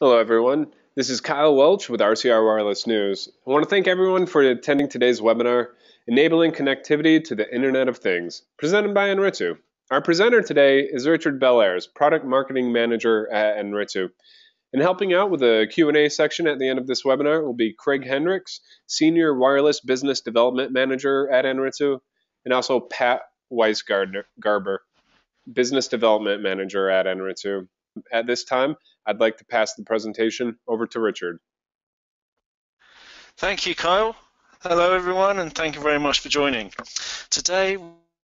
Hello, everyone. This is Kyle Welch with RCR Wireless News. I want to thank everyone for attending today's webinar, Enabling Connectivity to the Internet of Things, presented by Anritsu. Our presenter today is Richard Bellairs, Product Marketing Manager at Anritsu. And helping out with the Q&A section at the end of this webinar will be Craig Hendricks, Senior Wireless Business Development Manager at Anritsu, and also Pat Weisgarber, Business Development Manager at Anritsu. At this time, I'd like to pass the presentation over to Richard. Thank you, Kyle. Hello, everyone, and thank you very much for joining. Today,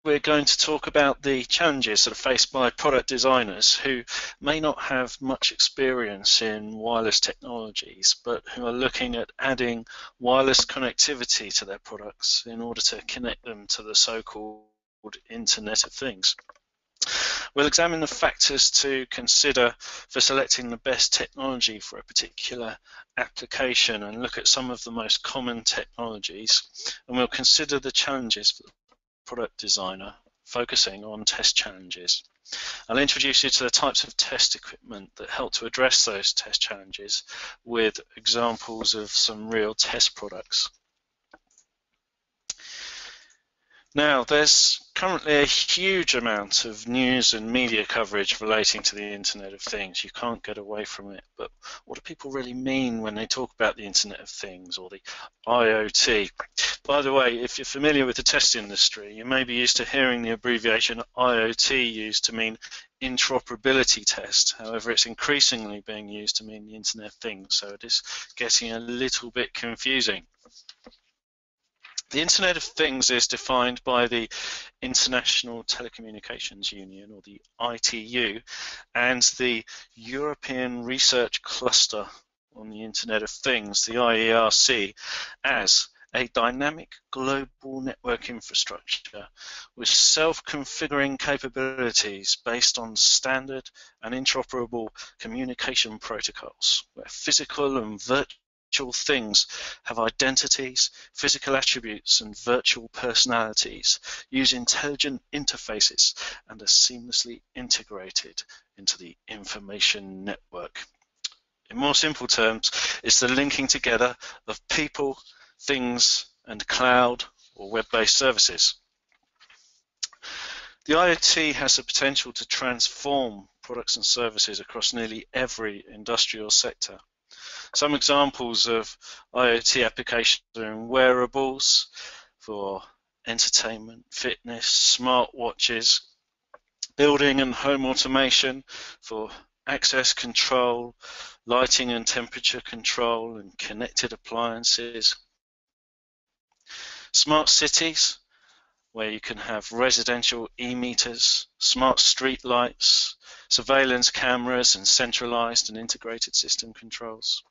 we're going to talk about the challenges that are faced by product designers who may not have much experience in wireless technologies, but who are looking at adding wireless connectivity to their products in order to connect them to the so-called Internet of Things. We'll examine the factors to consider for selecting the best technology for a particular application and look at some of the most common technologies, and we'll consider the challenges for the product designer, focusing on test challenges. I'll introduce you to the types of test equipment that help to address those test challenges with examples of some real test products. Now, there's currently a huge amount of news and media coverage relating to the Internet of Things. You can't get away from it. But what do people really mean when they talk about the Internet of Things or the IoT? By the way, if you're familiar with the test industry, you may be used to hearing the abbreviation IoT used to mean interoperability test. However, it's increasingly being used to mean the Internet of Things, so it is getting a little bit confusing. The Internet of Things is defined by the International Telecommunications Union, or the ITU, and the European Research Cluster on the Internet of Things, the IERC, as a dynamic global network infrastructure with self-configuring capabilities based on standard and interoperable communication protocols, where physical and virtual things have identities, physical attributes, and virtual personalities, use intelligent interfaces, and are seamlessly integrated into the information network. In more simple terms, it's the linking together of people, things, and cloud or web-based services. The IoT has the potential to transform products and services across nearly every industrial sector. Some examples of IoT applications are in wearables for entertainment, fitness, smartwatches, building and home automation for access control, lighting and temperature control, and connected appliances. Smart cities, where you can have residential e-meters, smart street lights, surveillance cameras, and centralized and integrated system controls.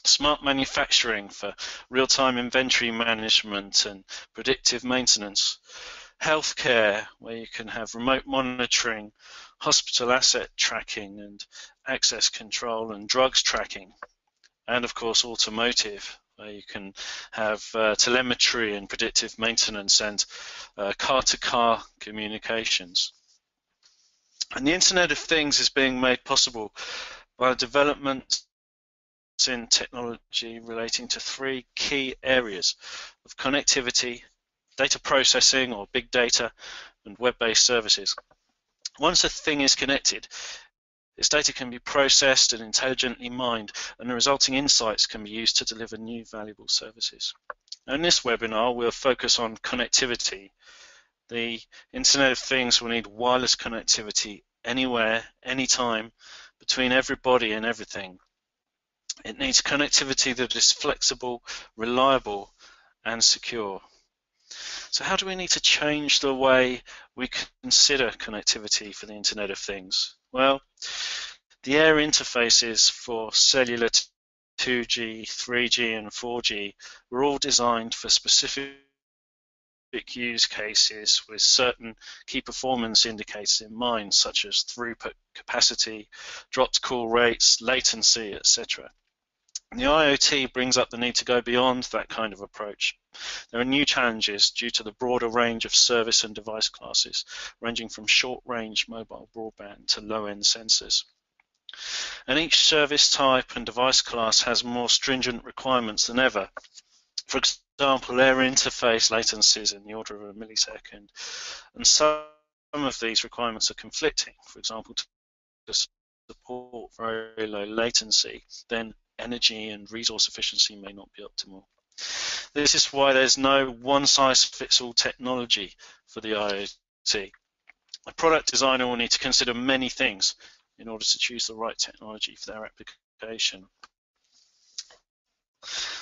Smart manufacturing for real-time inventory management and predictive maintenance. Healthcare, where you can have remote monitoring, hospital asset tracking and access control and drugs tracking. And of course, automotive, where you can have telemetry and predictive maintenance and car-to-car communications. And the Internet of Things is being made possible by the development in technology relating to three key areas of connectivity, data processing or big data, and web-based services. Once a thing is connected, its data can be processed and intelligently mined, and the resulting insights can be used to deliver new valuable services. Now, in this webinar, we'll focus on connectivity. The Internet of Things will need wireless connectivity anywhere, anytime, between everybody and everything. It needs connectivity that is flexible, reliable, and secure. So how do we need to change the way we consider connectivity for the Internet of Things? Well, the air interfaces for cellular 2G, 3G, and 4G were all designed for specific use cases with certain key performance indicators in mind, such as throughput capacity, dropped call rates, latency, etc. The IoT brings up the need to go beyond that kind of approach. There are new challenges due to the broader range of service and device classes, ranging from short-range mobile broadband to low-end sensors. And each service type and device class has more stringent requirements than ever. For example, air interface latencies in the order of a millisecond. And some of these requirements are conflicting. For example, to support very low latency, then energy and resource efficiency may not be optimal. This is why there's no one-size-fits-all technology for the IoT. A product designer will need to consider many things in order to choose the right technology for their application.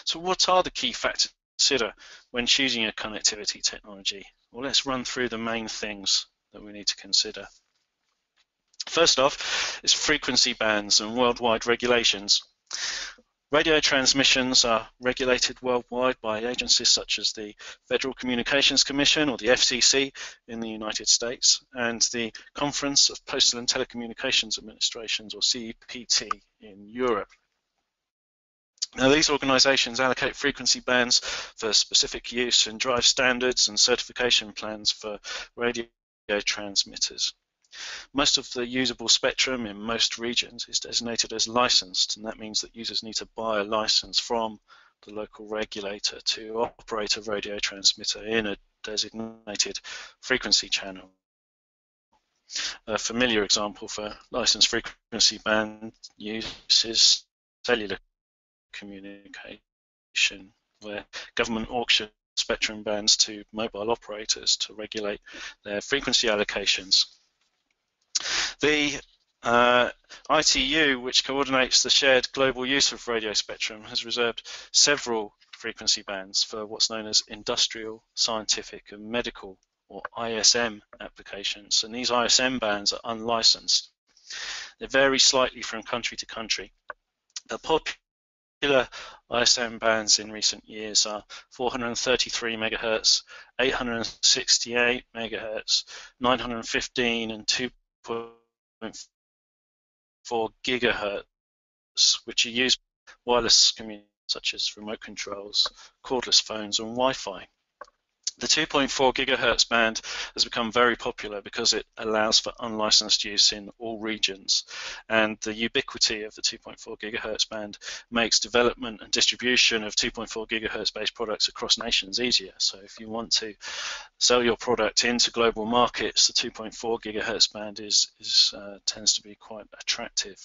So what are the key factors to consider when choosing a connectivity technology? Well, let's run through the main things that we need to consider. First off is frequency bands and worldwide regulations. Radio transmissions are regulated worldwide by agencies such as the Federal Communications Commission, or the FCC in the United States, and the Conference of Postal and Telecommunications Administrations, or CEPT, in Europe. Now, these organizations allocate frequency bands for specific use and drive standards and certification plans for radio transmitters. Most of the usable spectrum in most regions is designated as licensed, and that means that users need to buy a license from the local regulator to operate a radio transmitter in a designated frequency channel. A familiar example for licensed frequency band use is cellular communication, where government auction spectrum bands to mobile operators to regulate their frequency allocations. The ITU, which coordinates the shared global use of radio spectrum, has reserved several frequency bands for what's known as industrial, scientific and medical, or ISM, applications, and these ISM bands are unlicensed. They vary slightly from country to country. The popular ISM bands in recent years are 433 MHz, 868 MHz, 915 and 2.4 GHz, which are used for wireless communication such as remote controls, cordless phones and Wi-Fi. The 2.4 GHz band has become very popular because it allows for unlicensed use in all regions, and the ubiquity of the 2.4 GHz band makes development and distribution of 2.4 GHz based products across nations easier. So if you want to sell your product into global markets, the 2.4 GHz band tends to be quite attractive.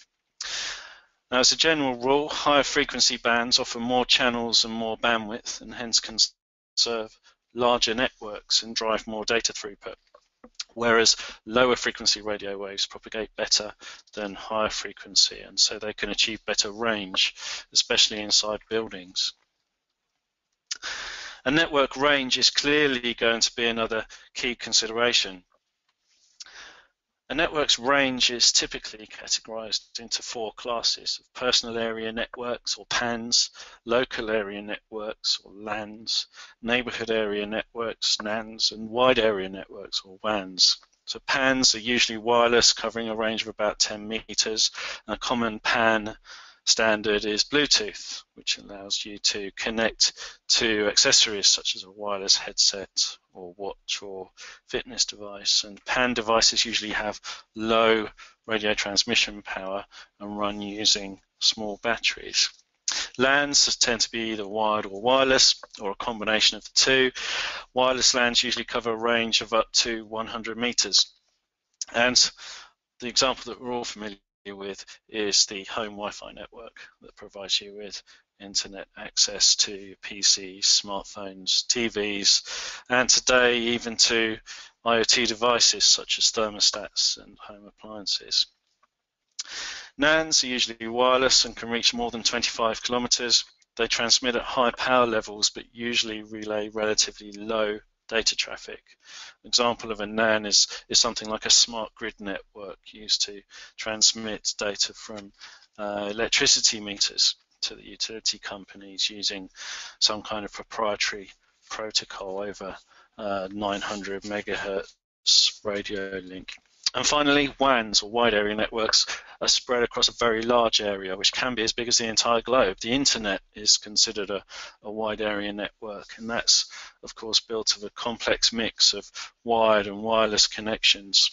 Now, as a general rule, higher frequency bands offer more channels and more bandwidth, and hence can serve larger networks and drive more data throughput, whereas lower frequency radio waves propagate better than higher frequency, and so they can achieve better range, especially inside buildings. And network range is clearly going to be another key consideration. A network's range is typically categorized into four classes of personal area networks, or PANs, local area networks, or LANs, neighborhood area networks, NANs, and wide area networks, or WANs. So PANs are usually wireless, covering a range of about 10 meters. And a common PAN standard is Bluetooth, which allows you to connect to accessories such as a wireless headset or watch or fitness device. And PAN devices usually have low radio transmission power and run using small batteries. LANs tend to be either wired or wireless, or a combination of the two. Wireless LANs usually cover a range of up to 100 meters. And the example that we're all familiar with is the home Wi-Fi network that provides you with internet access to PCs, smartphones, TVs, and today even to IoT devices such as thermostats and home appliances. NANs are usually wireless and can reach more than 25 kilometers. They transmit at high power levels but usually relay relatively low data traffic. An example of a NAN is something like a smart grid network used to transmit data from electricity meters to the utility companies using some kind of proprietary protocol over 900 megahertz radio link. And finally, WANs, or wide area networks, are spread across a very large area, which can be as big as the entire globe. The internet is considered a wide area network, and that's, of course, built of a complex mix of wired and wireless connections.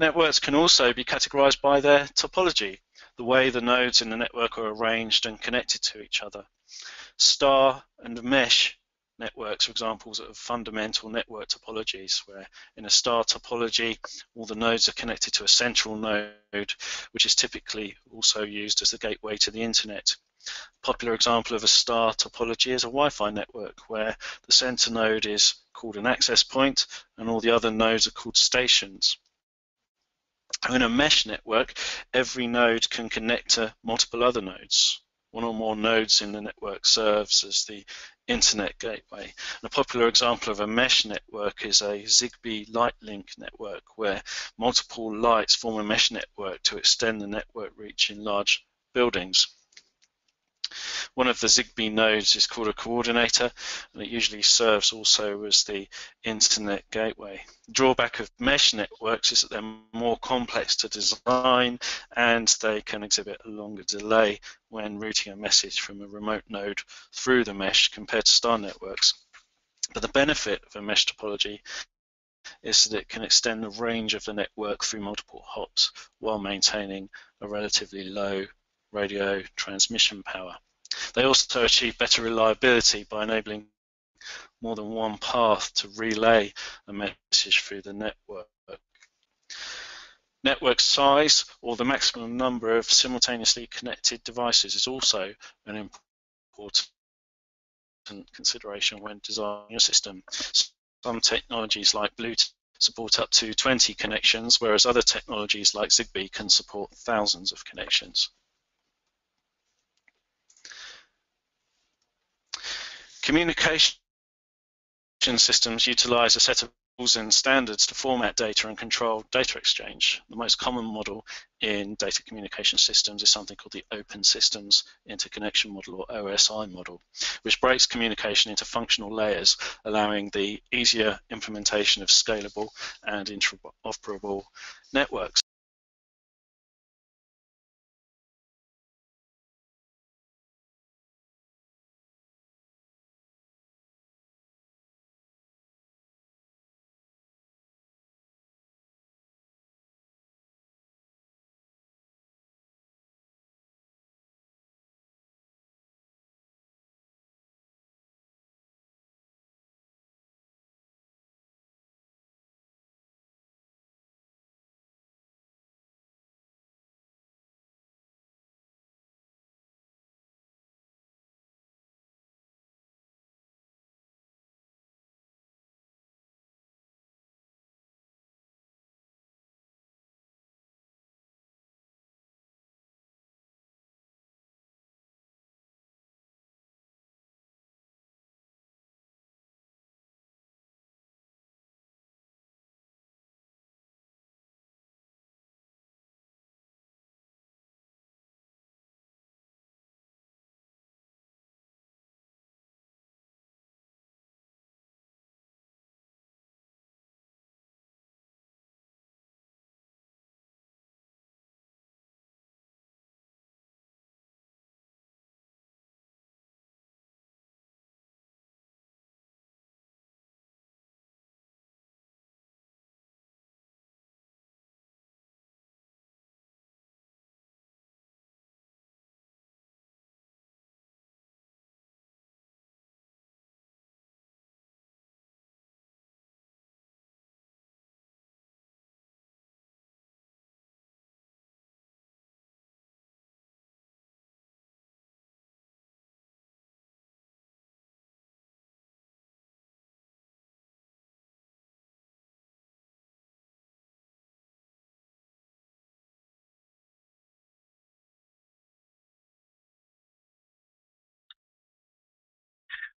Networks can also be categorized by their topology, the way the nodes in the network are arranged and connected to each other. Star and mesh networks are examples of fundamental network topologies, where in a star topology, all the nodes are connected to a central node, which is typically also used as the gateway to the internet. A popular example of a star topology is a Wi-Fi network, where the center node is called an access point and all the other nodes are called stations. In a mesh network, every node can connect to multiple other nodes. One or more nodes in the network serves as the internet gateway. And a popular example of a mesh network is a Zigbee light link network, where multiple lights form a mesh network to extend the network reach in large buildings. One of the Zigbee nodes is called a coordinator, and it usually serves also as the internet gateway. The drawback of mesh networks is that they're more complex to design and they can exhibit a longer delay when routing a message from a remote node through the mesh compared to star networks. But the benefit of a mesh topology is that it can extend the range of the network through multiple hops while maintaining a relatively low radio transmission power. They also achieve better reliability by enabling more than one path to relay a message through the network. Network size, or the maximum number of simultaneously connected devices, is also an important consideration when designing a system. Some technologies like Bluetooth support up to 20 connections, whereas other technologies like Zigbee can support thousands of connections. Communication systems utilize a set of rules and standards to format data and control data exchange. The most common model in data communication systems is something called the Open Systems Interconnection Model, or OSI model, which breaks communication into functional layers, allowing the easier implementation of scalable and interoperable networks.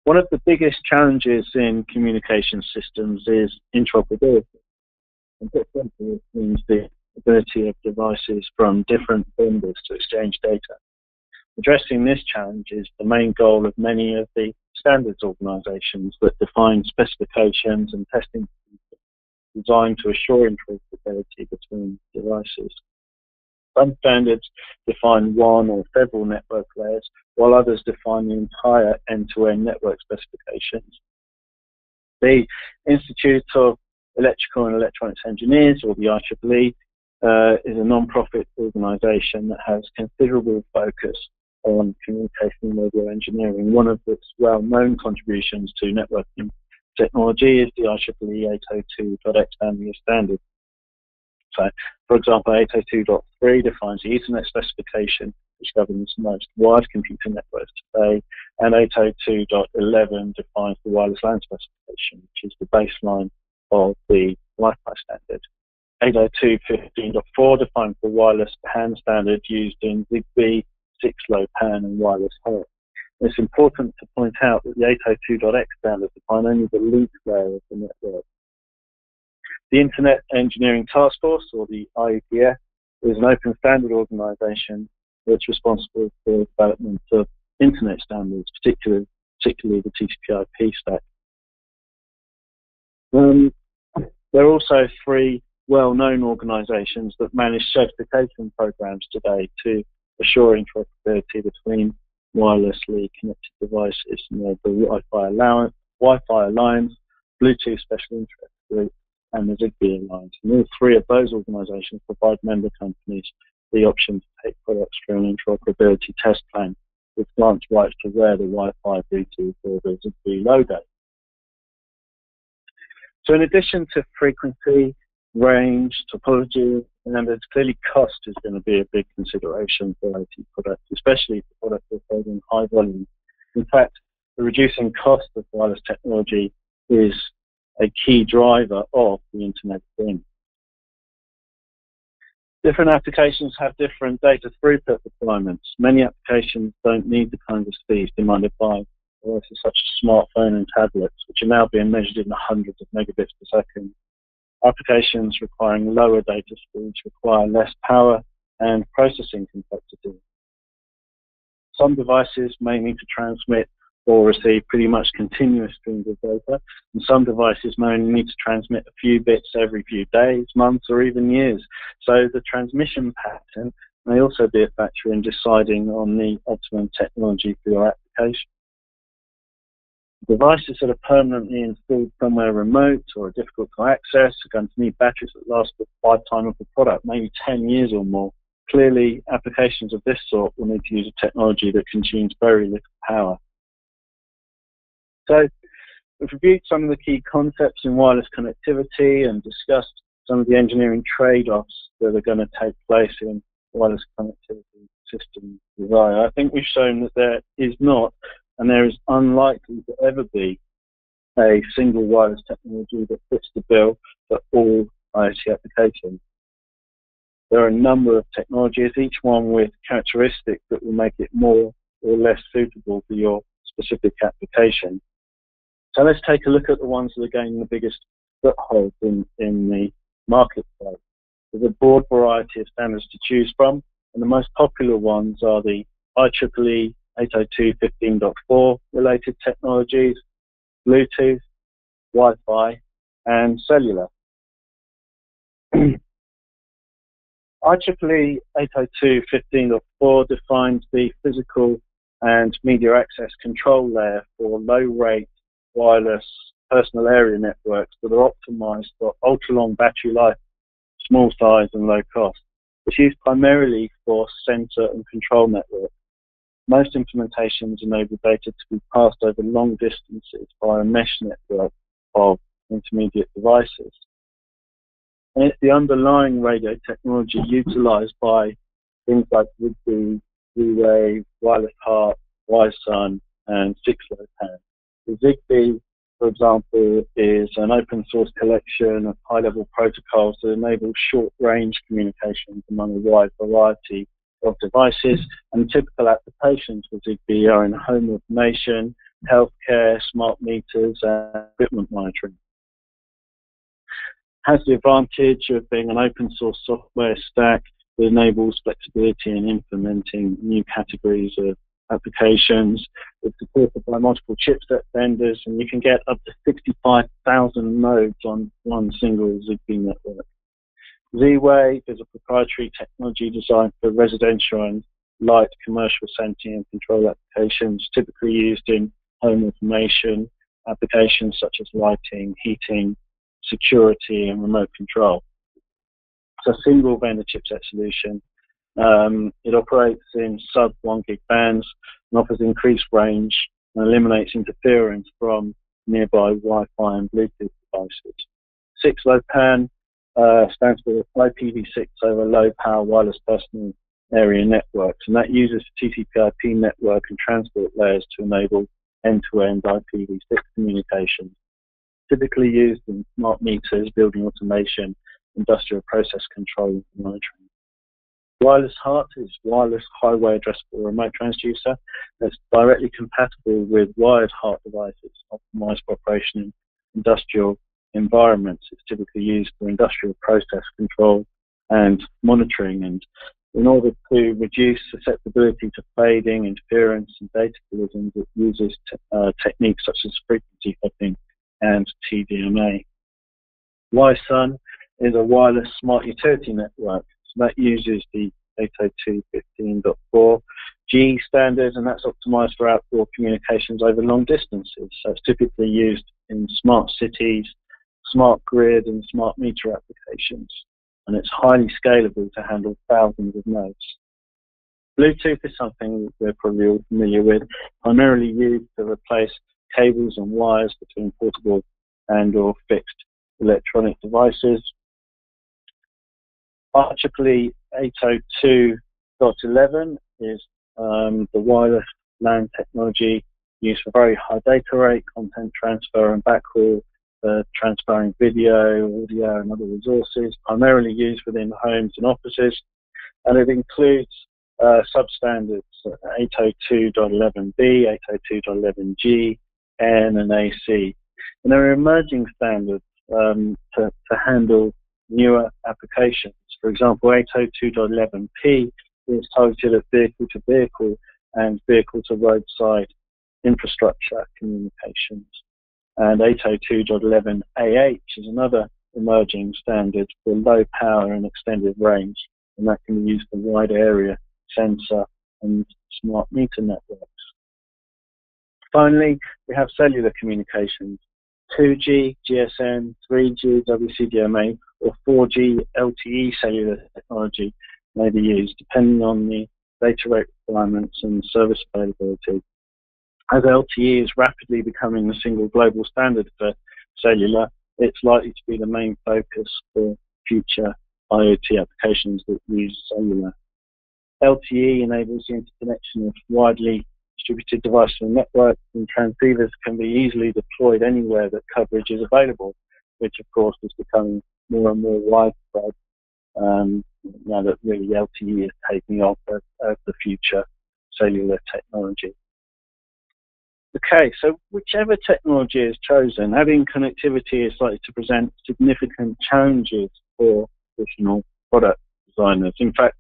One of the biggest challenges in communication systems is interoperability. And put simply, it means the ability of devices from different vendors to exchange data. Addressing this challenge is the main goal of many of the standards organizations that define specifications and testing designed to assure interoperability between devices. Some standards define one or several network layers, while others define the entire end-to-end network specifications. The Institute of Electrical and Electronics Engineers, or the IEEE, is a non-profit organisation that has considerable focus on communication and radio engineering. One of its well-known contributions to networking technology is the IEEE 802.x family of standards. So, for example, 802.3 defines the Ethernet specification, which governs most wired computer networks today, and 802.11 defines the wireless LAN specification, which is the baseline of the Wi-Fi standard. 802.15.4 defines the wireless PAN standard used in ZigBee, 6LoWPAN, and wireless HART. It's important to point out that the 802.x standards define only the link layer of the network. The Internet Engineering Task Force, or the IETF, is an open standard organisation that's responsible for the development of Internet standards, particularly the TCP/IP stack. There are also three well-known organisations that manage certification programs today to assure interoperability between wirelessly connected devices. The Wi-Fi Alliance, Bluetooth Special Interest Group, and the ZigBee Alliance. And all three of those organisations provide member companies the option to take products through an interoperability test plan with grant rights to wear the Wi-Fi, Bluetooth, or the ZigBee logo. So in addition to frequency, range, topology, and there's clearly cost is going to be a big consideration for OT products, especially for products that are sold in high volume. In fact, the reducing cost of wireless technology is a key driver of the Internet of Things. Different applications have different data throughput requirements. Many applications don't need the kinds of speeds demanded by devices such as smartphones and tablets, which are now being measured in the hundreds of megabits per second. Applications requiring lower data speeds require less power and processing complexity. Some devices may need to transmit or receive pretty much continuous streams of data, and some devices may only need to transmit a few bits every few days, months, or even years. So the transmission pattern may also be a factor in deciding on the optimum technology for your application. Devices that are permanently installed somewhere remote or are difficult to access are going to need batteries that last the lifetime of the product, maybe 10 years or more. Clearly, applications of this sort will need to use a technology that consumes very little power. So we've reviewed some of the key concepts in wireless connectivity and discussed some of the engineering trade-offs that are going to take place in wireless connectivity system design. I think we've shown that there is not, and there is unlikely to ever be, a single wireless technology that fits the bill for all IoT applications. There are a number of technologies, each one with characteristics that will make it more or less suitable for your specific application. So let's take a look at the ones that are gaining the biggest foothold in the marketplace. There's a broad variety of standards to choose from, and the most popular ones are the IEEE 802.15.4 related technologies, Bluetooth, Wi-Fi, and cellular. IEEE 802.15.4 defines the physical and media access control layer for low-rate wireless personal area networks that are optimized for ultra-long battery life, small size, and low cost. It's used primarily for sensor and control networks. Most implementations enable data to be passed over long distances via a mesh network of intermediate devices. And it's the underlying radio technology utilized by things like ZigBee, Z-Wave, wireless HART, Wi-Sun, and 6LoWPAN. The ZigBee, for example, is an open source collection of high-level protocols that enable short-range communications among a wide variety of devices, and typical applications for ZigBee are in home automation, healthcare, smart meters, and equipment monitoring. It has the advantage of being an open source software stack that enables flexibility in implementing new categories of applications. It's supported by multiple chipset vendors, and you can get up to 65,000 nodes on one single ZigBee network. Z-Wave is a proprietary technology designed for residential and light commercial sensing and control applications, typically used in home automation applications such as lighting, heating, security, and remote control. It's a single vendor chipset solution. It operates in sub 1 gig bands and offers increased range and eliminates interference from nearby Wi-Fi and Bluetooth devices. 6 low PAN stands for IPv6 over low power wireless personal area networks, and that uses TCP/IP network and transport layers to enable end-to-end IPv6 communication, typically used in smart meters, building automation, industrial process control, and monitoring. Wireless HART is wireless highway addressable remote transducer that's directly compatible with wired HART devices, optimized for operation in industrial environments. It's typically used for industrial process control and monitoring, and in order to reduce susceptibility to fading, interference, and data collisions, it uses techniques such as frequency hopping and TDMA. YSUN is a wireless smart utility network. So that uses the 802.15.4G standards, and that's optimized for outdoor communications over long distances. So it's typically used in smart cities, smart grid, and smart meter applications. And it's highly scalable to handle thousands of nodes. Bluetooth is something that we're probably all familiar with, primarily used to replace cables and wires between portable and or fixed electronic devices. IEEE 802.11 is the wireless LAN technology used for very high data rate, content transfer and backhaul, transferring video, audio and other resources, primarily used within homes and offices. And it includes substandards 802.11b, 802.11g, N and AC. And there are emerging standards to handle newer applications. For example, 802.11p is targeted at vehicle-to-vehicle and vehicle-to-roadside infrastructure communications. And 802.11ah is another emerging standard for low power and extended range, and that can be used for wide area sensor and smart meter networks. Finally, we have cellular communications. 2G, GSM, 3G, WCDMA, or 4G LTE cellular technology may be used, depending on the data rate requirements and service availability. As LTE is rapidly becoming the single global standard for cellular, it's likely to be the main focus for future IoT applications that use cellular. LTE enables the interconnection of widely distributed devices and networks, and transceivers can be easily deployed anywhere that coverage is available, which of course is becoming more and more widespread now that really LTE is taking off as the future cellular technology. Okay, so whichever technology is chosen, having connectivity is likely to present significant challenges for traditional product designers. In fact,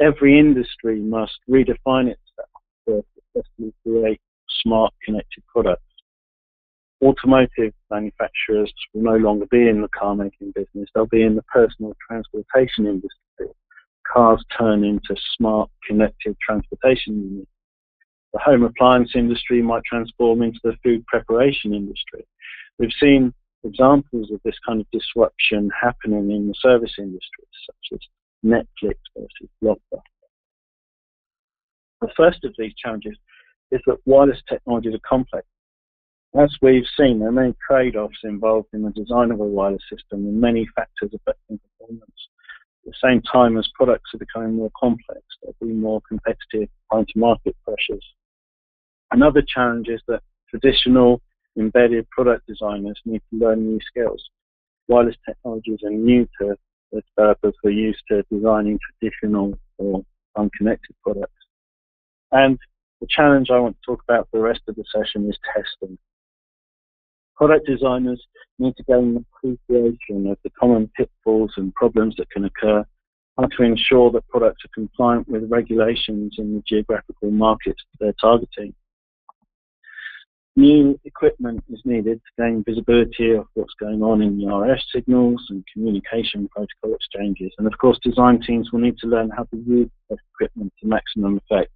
every industry must redefine itself to successfully create smart connected products. Automotive manufacturers will no longer be in the car making business, they'll be in the personal transportation industry. Cars turn into smart connected transportation units. The home appliance industry might transform into the food preparation industry. We've seen examples of this kind of disruption happening in the service industry, such as Netflix versus Blockbuster. The first of these challenges is that wireless technologies are complex. As we've seen, there are many trade-offs involved in the design of a wireless system and many factors affecting performance. At the same time as products are becoming more complex, there'll be more competitive time-to-market pressures. Another challenge is that traditional embedded product designers need to learn new skills. Wireless technologies are new to the developers who are used to designing traditional or unconnected products. And the challenge I want to talk about for the rest of the session is testing. Product designers need to gain an appreciation of the common pitfalls and problems that can occur, how to ensure that products are compliant with regulations in the geographical markets they're targeting. New equipment is needed to gain visibility of what's going on in the RF signals and communication protocol exchanges. And of course, design teams will need to learn how to use this equipment to maximum effect.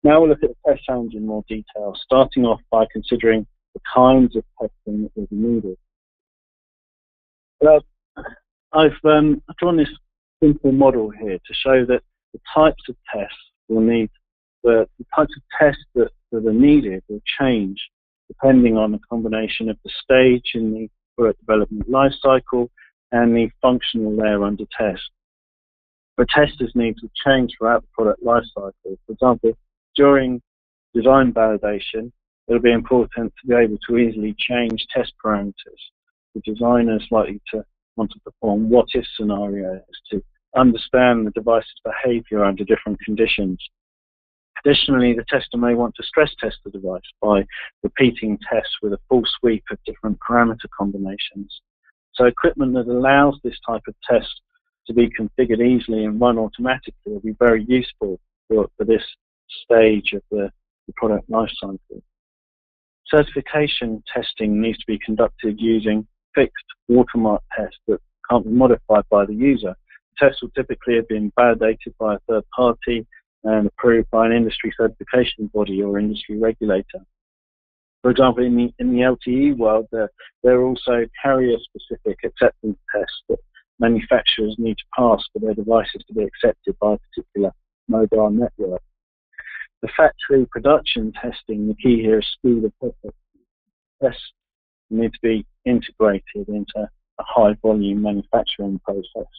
Now we'll look at the test challenge in more detail, starting off by considering the kinds of testing that will be needed. Well, I've drawn this simple model here to show that the types of tests will need, the types of tests that are needed will change depending on the combination of the stage in the product development life cycle and the functional layer under test. The testers' needs will change throughout the product life cycle. For example, during design validation, it'll be important to be able to easily change test parameters. The designer is likely to want to perform what-if scenarios to understand the device's behavior under different conditions. Additionally, the tester may want to stress test the device by repeating tests with a full sweep of different parameter combinations. So equipment that allows this type of test to be configured easily and run automatically will be very useful for this stage of the product lifecycle. Certification testing needs to be conducted using fixed watermark tests that can't be modified by the user. The tests will typically have been validated by a third party and approved by an industry certification body or industry regulator. For example, in the LTE world, there are also carrier-specific acceptance tests that manufacturers need to pass for their devices to be accepted by a particular mobile network. The factory production testing, the key here is speed of process. Tests need to be integrated into a high-volume manufacturing process.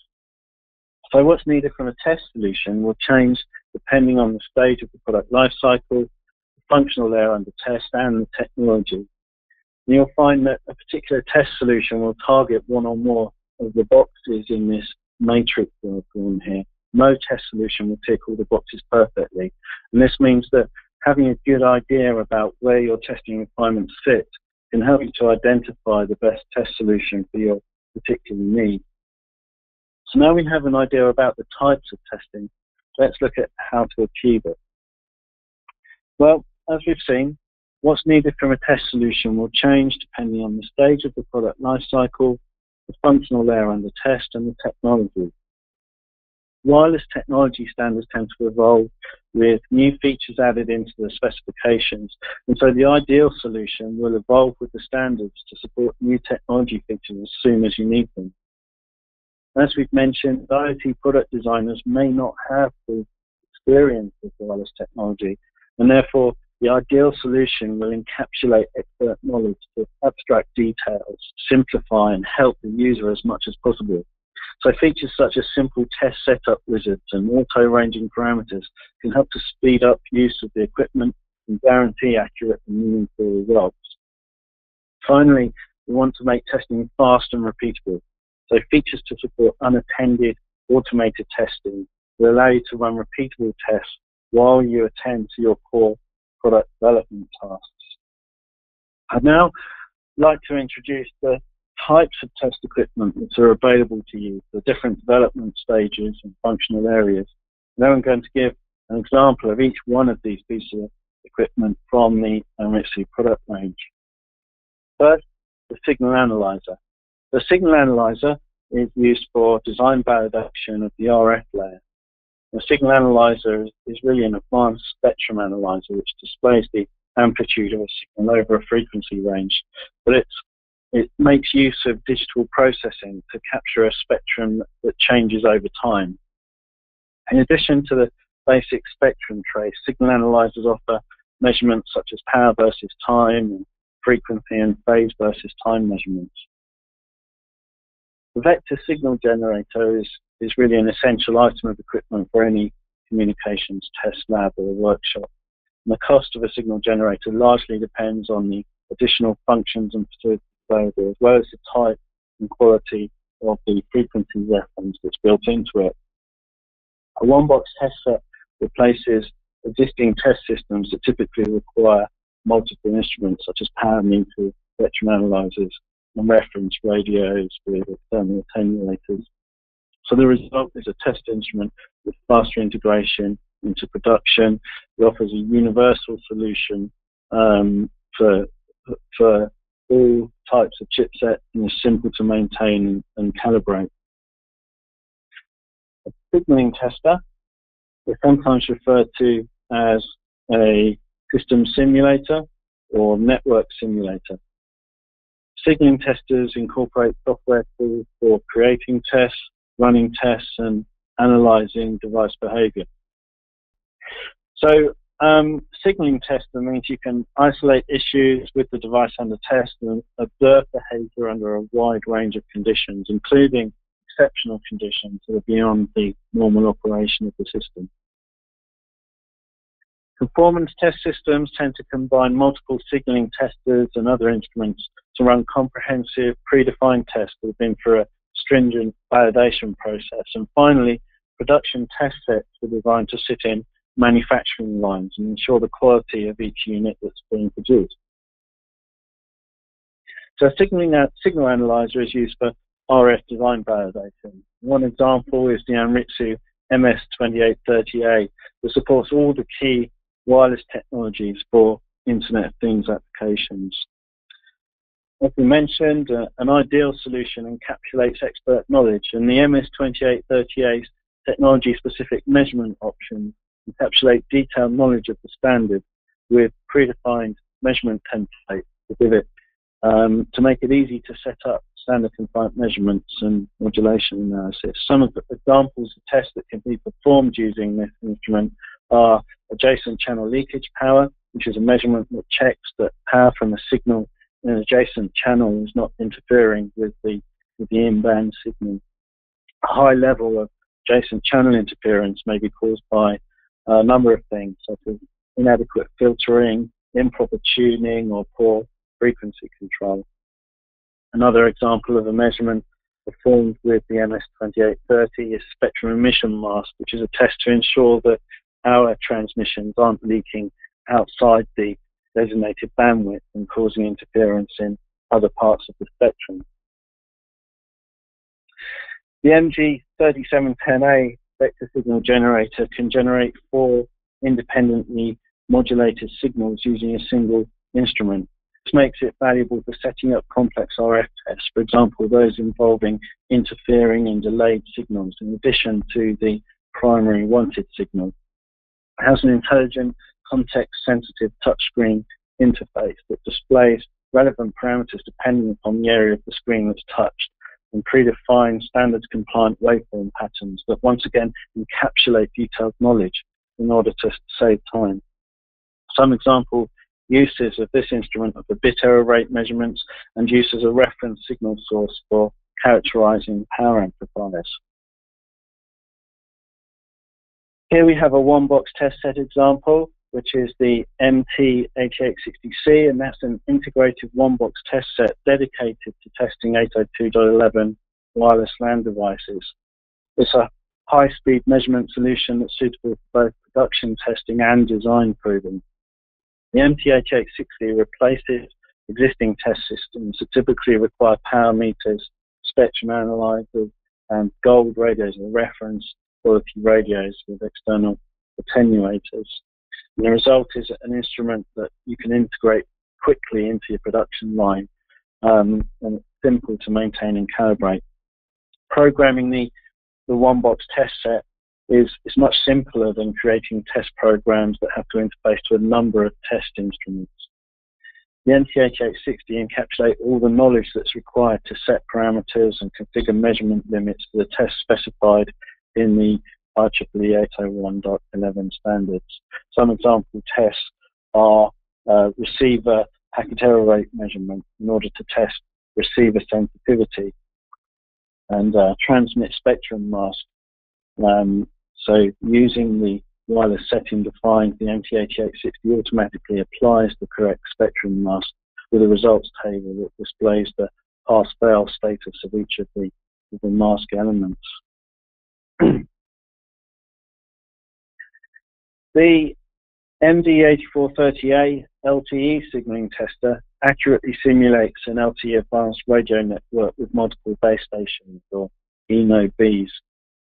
So what's needed from a test solution will change depending on the stage of the product life cycle, the functional layer under test, and the technology. And you'll find that a particular test solution will target one or more of the boxes in this matrix I've drawn here. No test solution will tick all the boxes perfectly. And this means that having a good idea about where your testing requirements fit can help you to identify the best test solution for your particular need. So now we have an idea about the types of testing. Let's look at how to achieve it. Well, as we've seen, what's needed from a test solution will change depending on the stage of the product lifecycle, the functional layer under test, and the technology. Wireless technology standards tend to evolve with new features added into the specifications, and so the ideal solution will evolve with the standards to support new technology features as soon as you need them. As we've mentioned, IoT product designers may not have the experience with wireless technology, and therefore the ideal solution will encapsulate expert knowledge to abstract details, simplify and help the user as much as possible. So features such as simple test setup wizards and auto-ranging parameters can help to speed up use of the equipment and guarantee accurate and meaningful results. Finally, we want to make testing fast and repeatable. So features to support unattended automated testing will allow you to run repeatable tests while you attend to your core product development tasks. I'd now like to introduce the types of test equipment that are available to you for different development stages and functional areas. Now I'm going to give an example of each one of these pieces of equipment from the Anritsu product range. First, the signal analyzer. The signal analyzer is used for design validation of the RF layer. The signal analyzer is really an advanced spectrum analyzer which displays the amplitude of a signal over a frequency range, but it makes use of digital processing to capture a spectrum that changes over time. In addition to the basic spectrum trace, signal analyzers offer measurements such as power versus time, and frequency and phase versus time measurements. The vector signal generator is really an essential item of equipment for any communications test lab or workshop. And the cost of a signal generator largely depends on the additional functions and facilities available, as well as the type and quality of the frequency reference that's built into it. A one-box test set replaces existing test systems that typically require multiple instruments such as power meters, spectrum analyzers, and reference radios with thermal attenuators. So the result is a test instrument with faster integration into production. It offers a universal solution for all types of chipset and is simple to maintain and calibrate. A signaling tester is sometimes referred to as a system simulator or network simulator. Signaling testers incorporate software tools for creating tests, running tests, and analyzing device behavior. So, signaling tester means you can isolate issues with the device under test and observe behavior under a wide range of conditions, including exceptional conditions that are beyond the normal operation of the system. Conformance test systems tend to combine multiple signaling testers and other instruments to run comprehensive, predefined tests that have been through a stringent validation process. And finally, production test sets are designed to sit in manufacturing lines and ensure the quality of each unit that's being produced. So a signal analyzer is used for RF design validation. One example is the Anritsu MS2830A that supports all the key wireless technologies for Internet of Things applications. As we mentioned, an ideal solution encapsulates expert knowledge, and the MS2830A's technology-specific measurement options encapsulate detailed knowledge of the standard with predefined measurement templates to give it to make it easy to set up standard compliant measurements and modulation analysis. Some of the examples of tests that can be performed using this instrument are adjacent channel leakage power, which is a measurement that checks that power from a signal in an adjacent channel is not interfering with the in-band signal. A high level of adjacent channel interference may be caused by a number of things, such as inadequate filtering, improper tuning, or poor frequency control. Another example of a measurement performed with the MS2830 is spectrum emission mask, which is a test to ensure that power transmissions aren't leaking outside the designated bandwidth and causing interference in other parts of the spectrum. The MG3710A vector signal generator can generate 4 independently modulated signals using a single instrument. This makes it valuable for setting up complex RF tests, for example, those involving interfering and delayed signals, in addition to the primary wanted signal. It has an intelligent, context-sensitive touchscreen interface that displays relevant parameters depending upon the area of the screen that's touched, and predefined standards-compliant waveform patterns that once again encapsulate detailed knowledge in order to save time. Some example uses of this instrument are the bit error rate measurements and use as a reference signal source for characterizing power amplifiers. Here we have a one-box test set example, which is the MT8860C, and that's an integrated one-box test set dedicated to testing 802.11 wireless LAN devices. It's a high-speed measurement solution that's suitable for both production testing and design proving. The MT8860 replaces existing test systems that typically require power meters, spectrum analyzers, and gold radios as reference quality radios with external attenuators. And the result is an instrument that you can integrate quickly into your production line, and it's simple to maintain and calibrate. Programming the one-box test set is much simpler than creating test programs that have to interface to a number of test instruments. The MT8860 encapsulates all the knowledge that's required to set parameters and configure measurement limits for the tests specified in the IEEE 801.11 standards. Some example tests are receiver packet error rate measurement in order to test receiver sensitivity, and transmit spectrum mask. So using the wireless setting defined, the MT8860 automatically applies the correct spectrum mask with a results table that displays the pass-fail status of each of the mask elements. The MD8430A LTE signaling tester accurately simulates an LTE advanced radio network with multiple base stations, or ENO-Bs,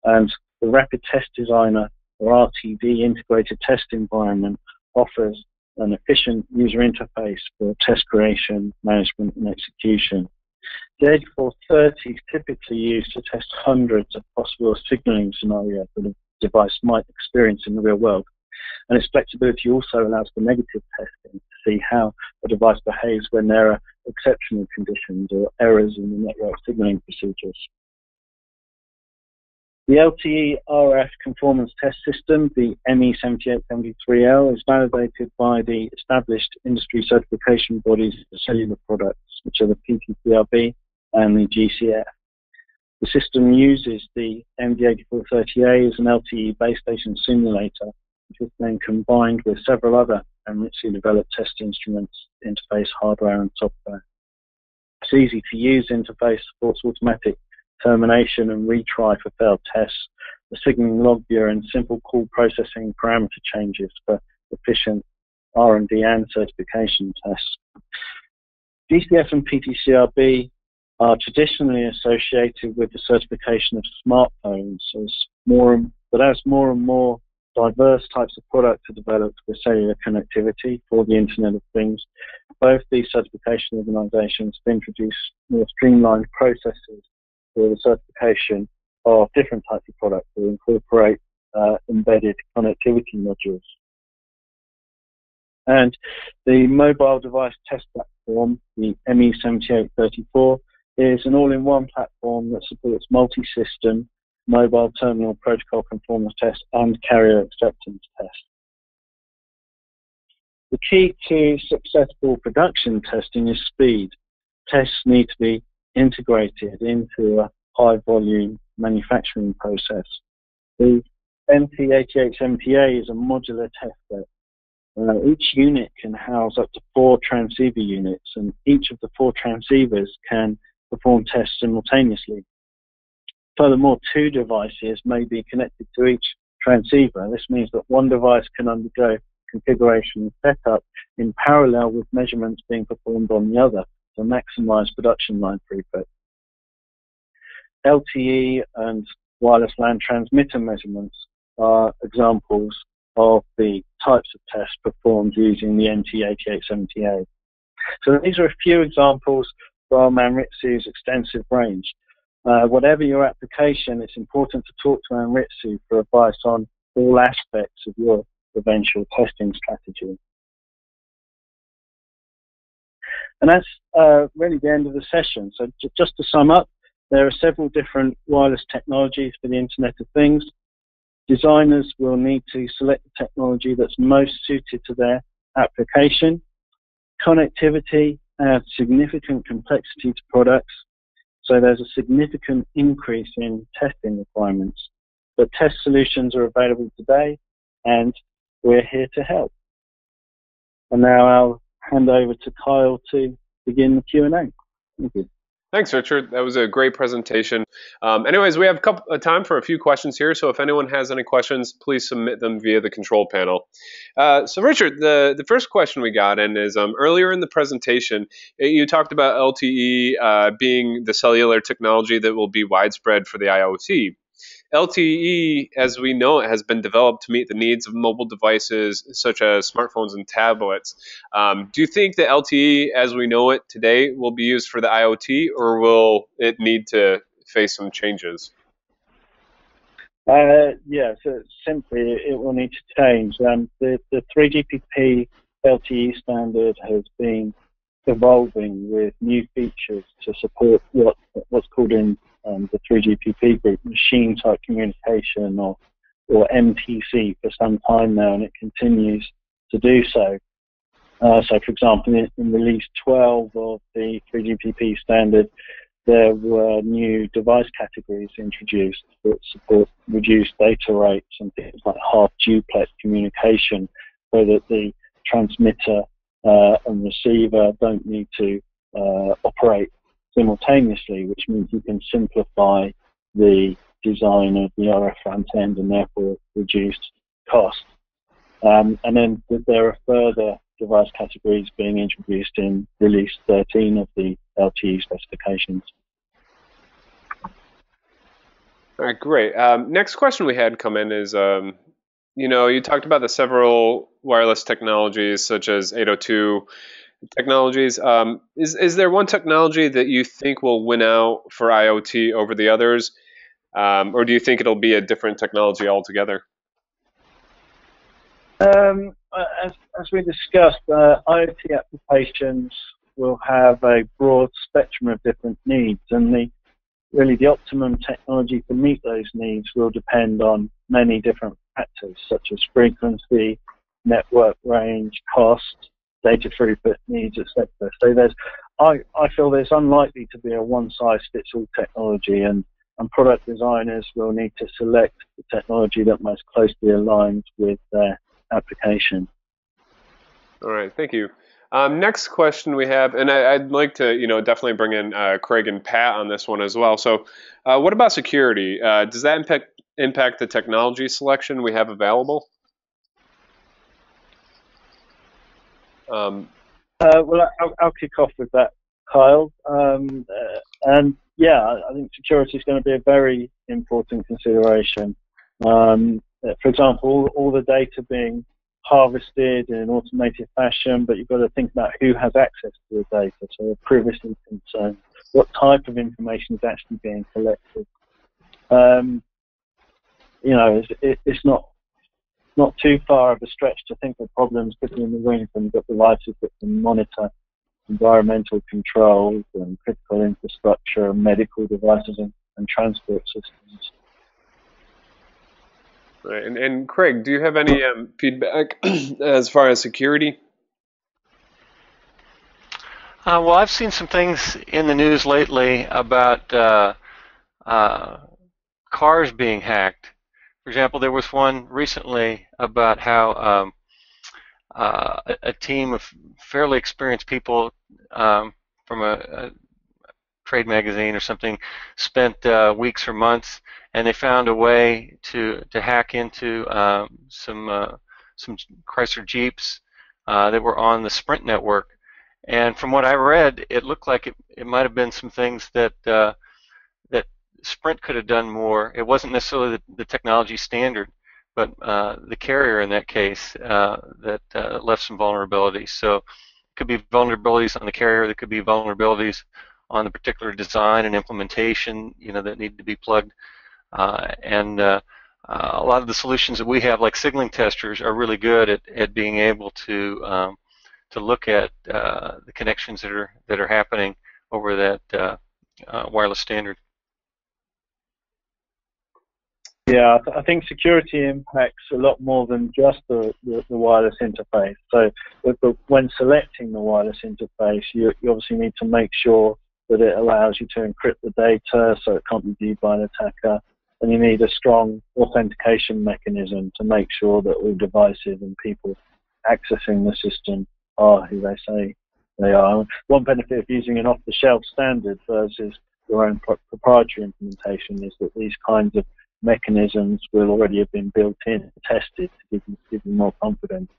and the Rapid Test Designer, or RTD, integrated test environment offers an efficient user interface for test creation, management, and execution. The 8430 is typically used to test hundreds of possible signaling scenarios that a device might experience in the real world. And its flexibility also allows for negative testing to see how a device behaves when there are exceptional conditions or errors in the network signaling procedures. The LTE RF Conformance Test System, the ME7873L, is validated by the established industry certification bodies for cellular products, which are the PTCRB and the GCF. The system uses the MD8430A as an LTE base station simulator, which is then combined with several other Anritsu developed test instruments, interface hardware and software. It's easy to use interface, supports automatic termination and retry for failed tests, the signaling log viewer, and simple call processing parameter changes for efficient R&D and certification tests. GCF and PTCRB are traditionally associated with the certification of smartphones, as more and more diverse types of products are developed with cellular connectivity for the Internet of Things. Both these certification organizations have introduced more streamlined processes for the certification of different types of products that incorporate embedded connectivity modules. And the mobile device test platform, the ME7834, is an all-in-one platform that supports multi-system mobile terminal protocol conformance test and carrier acceptance test. The key to successful production testing is speed. Tests need to be integrated into a high-volume manufacturing process. The MT8870A is a modular test set. Each unit can house up to 4 transceiver units, and each of the 4 transceivers can perform tests simultaneously. Furthermore, 2 devices may be connected to each transceiver. This means that one device can undergo configuration and setup in parallel with measurements being performed on the other to maximize production line throughput. LTE and wireless LAN transmitter measurements are examples of the types of tests performed using the MT8870A. So these are a few examples from Anritsu's extensive range. Whatever your application, it's important to talk to Anritsu for advice on all aspects of your eventual testing strategy. And that's really the end of the session. So just to sum up, there are several different wireless technologies for the Internet of Things. Designers will need to select the technology that's most suited to their application. Connectivity adds significant complexity to products, so there's a significant increase in testing requirements. But test solutions are available today, and we're here to help. And now I'll hand over to Kyle to begin the Q&A. Thank you. Thanks, Richard. That was a great presentation. Anyways, we have time for a few questions here, so if anyone has any questions, please submit them via the control panel. So, Richard, the first question we got in is earlier in the presentation, you talked about LTE being the cellular technology that will be widespread for the IoT. LTE, as we know it, has been developed to meet the needs of mobile devices such as smartphones and tablets. Do you think that LTE, as we know it today, will be used for the IoT, or will it need to face some changes? Yeah, so simply it will need to change. The 3GPP LTE standard has been evolving with new features to support what's called in the 3GPP group machine-type communication, or MTC, for some time now, and it continues to do so. So, for example, in release 12 of the 3GPP standard, there were new device categories introduced that support reduced data rates and things like half-duplex communication, so that the transmitter and receiver don't need to operate simultaneously, which means you can simplify the design of the RF front end and therefore reduce cost. And then there are further device categories being introduced in release 13 of the LTE specifications. All right, great. Next question we had come in is, you talked about the several wireless technologies such as 802 technologies. Is there one technology that you think will win out for IoT over the others, or do you think it'll be a different technology altogether? As we discussed, IoT applications will have a broad spectrum of different needs, and really the optimum technology to meet those needs will depend on many different factors, such as frequency, network range, cost, data throughput needs, etc. So I feel there's unlikely to be a one-size-fits-all technology, and product designers will need to select the technology that most closely aligns with their application. All right, thank you. Next question we have, and I'd like to, definitely bring in Craig and Pat on this one as well. So, what about security? Does that impact the technology selection we have available? Well, I'll kick off with that, Kyle. And yeah, I think security is going to be a very important consideration. For example, all the data being harvested in an automated fashion, but you've got to think about who has access to the data, so privacy concerns, what type of information is actually being collected. It's not too far of a stretch to think of problems could be in the wings when you've got devices that can monitor environmental controls and critical infrastructure and medical devices and transport systems. Right. And Craig, do you have any feedback as far as security? Well, I've seen some things in the news lately about cars being hacked. For example, there was one recently about how a team of fairly experienced people from a trade magazine or something spent weeks or months, and they found a way to hack into some Chrysler Jeeps that were on the Sprint network. And from what I read, it looked like it might have been some things that that Sprint could have done more. It wasn't necessarily the technology standard, but the carrier in that case that left some vulnerabilities. So it could be vulnerabilities on the carrier. There could be vulnerabilities on the particular design and implementation, that need to be plugged. And a lot of the solutions that we have, like signaling testers, are really good at being able to look at the connections that are happening over that wireless standard. Yeah, I think security impacts a lot more than just the wireless interface. So when selecting the wireless interface, you obviously need to make sure that it allows you to encrypt the data so it can't be viewed by an attacker. And you need a strong authentication mechanism to make sure that all devices and people accessing the system are who they say they are. One benefit of using an off-the-shelf standard versus your own proprietary implementation is that these kinds of mechanisms will already have been built in and tested to give you more confidence.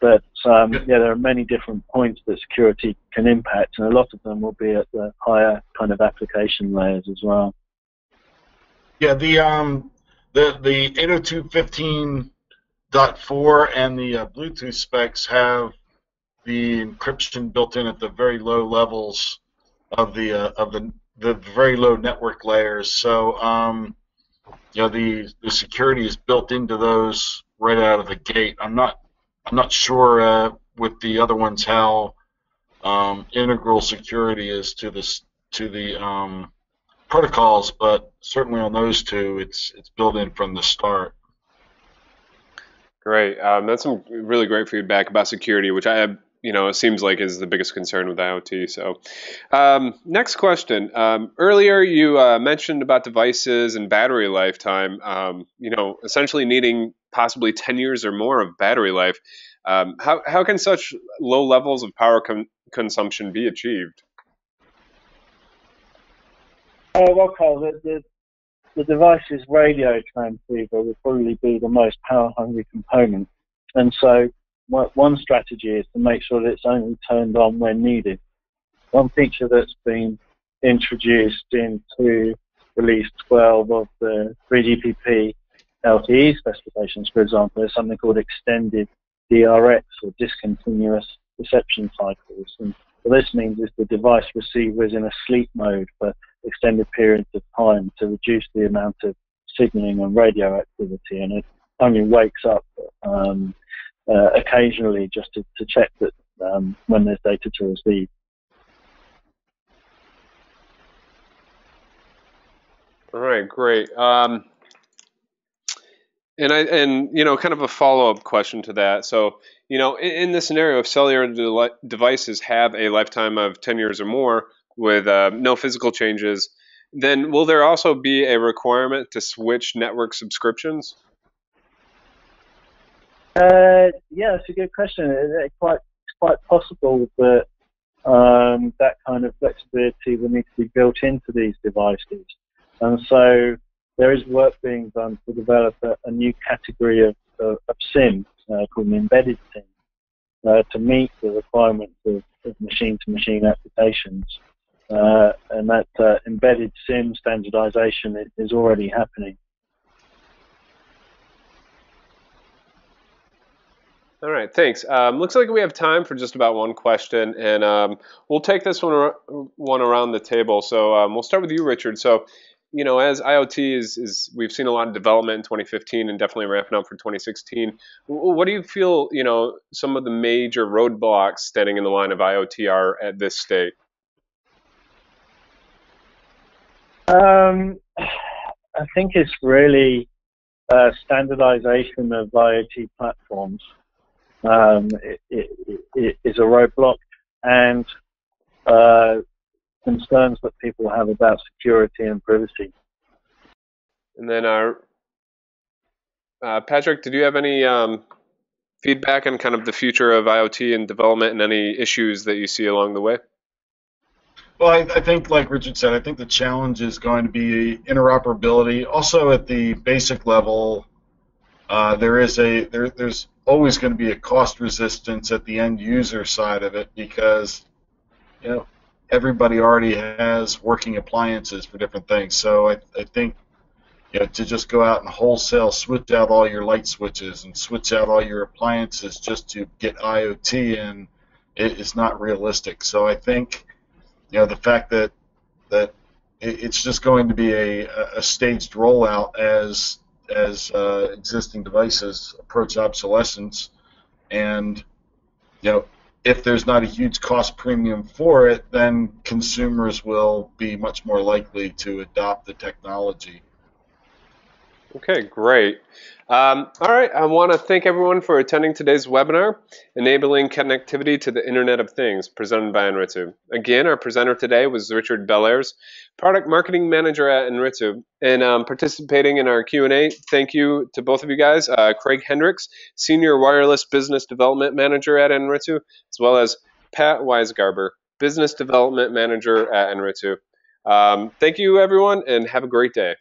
But there are many different points that security can impact, and a lot of them will be at the higher kind of application layers as well. Yeah, the 802.15.4 and the Bluetooth specs have the encryption built in at the very low levels of the very low network layers. So the security is built into those right out of the gate. I'm not sure with the other ones how integral security is to the protocols, but certainly on those two, it's built in from the start. Great. That's some really great feedback about security, which I have, it seems like is the biggest concern with IoT. So, next question. Earlier, you mentioned about devices and battery lifetime. Essentially needing possibly 10 years or more of battery life. How can such low levels of power consumption be achieved? Well, Carl, the device's radio transceiver will probably be the most power-hungry component. And so one strategy is to make sure that it's only turned on when needed. One feature that's been introduced into Release 12 of the 3GPP LTE specifications, for example, is something called extended DRX, or discontinuous reception cycles. And what this means is the device receiver is in a sleep mode for extended periods of time to reduce the amount of signaling and radio activity, and it only wakes up occasionally just to check that when there's data to receive. All right, great. And kind of a follow-up question to that. So, in this scenario, if cellular devices have a lifetime of 10 years or more with no physical changes, then will there also be a requirement to switch network subscriptions? Yeah, it's a good question. It's quite possible that that kind of flexibility will need to be built into these devices. And so there is work being done to develop a new category of SIM called an embedded SIM to meet the requirements of machine-to-machine applications. And that embedded SIM standardization is already happening. All right, thanks. Looks like we have time for just about one question, and we'll take this one around the table. So we'll start with you, Richard. So, as IoT is we've seen a lot of development in 2015 and definitely ramping up for 2016. What do you feel, some of the major roadblocks standing in the line of IoT are at this state? I think it's really standardization of IoT platforms. It is a roadblock, and concerns that people have about security and privacy. And then, Patrick, did you have any feedback on kind of the future of IoT and development and any issues that you see along the way? Well, I think, like Richard said, I think the challenge is going to be interoperability. Also, at the basic level, there's always going to be a cost resistance at the end user side of it because everybody already has working appliances for different things. So I think to just go out and wholesale switch out all your light switches and switch out all your appliances just to get IoT in is not realistic. So I think the fact that it's just going to be a staged rollout as existing devices approach obsolescence, and if there's not a huge cost premium for it, then consumers will be much more likely to adopt the technology. Okay, great. All right, I want to thank everyone for attending today's webinar, Enabling Connectivity to the Internet of Things, presented by Anritsu. Again, our presenter today was Richard Bellairs, Product Marketing Manager at Anritsu. And participating in our Q&A, thank you to both of you guys, Craig Hendricks, Senior Wireless Business Development Manager at Anritsu, as well as Pat Weisgarber, Business Development Manager at Anritsu. Thank you, everyone, and have a great day.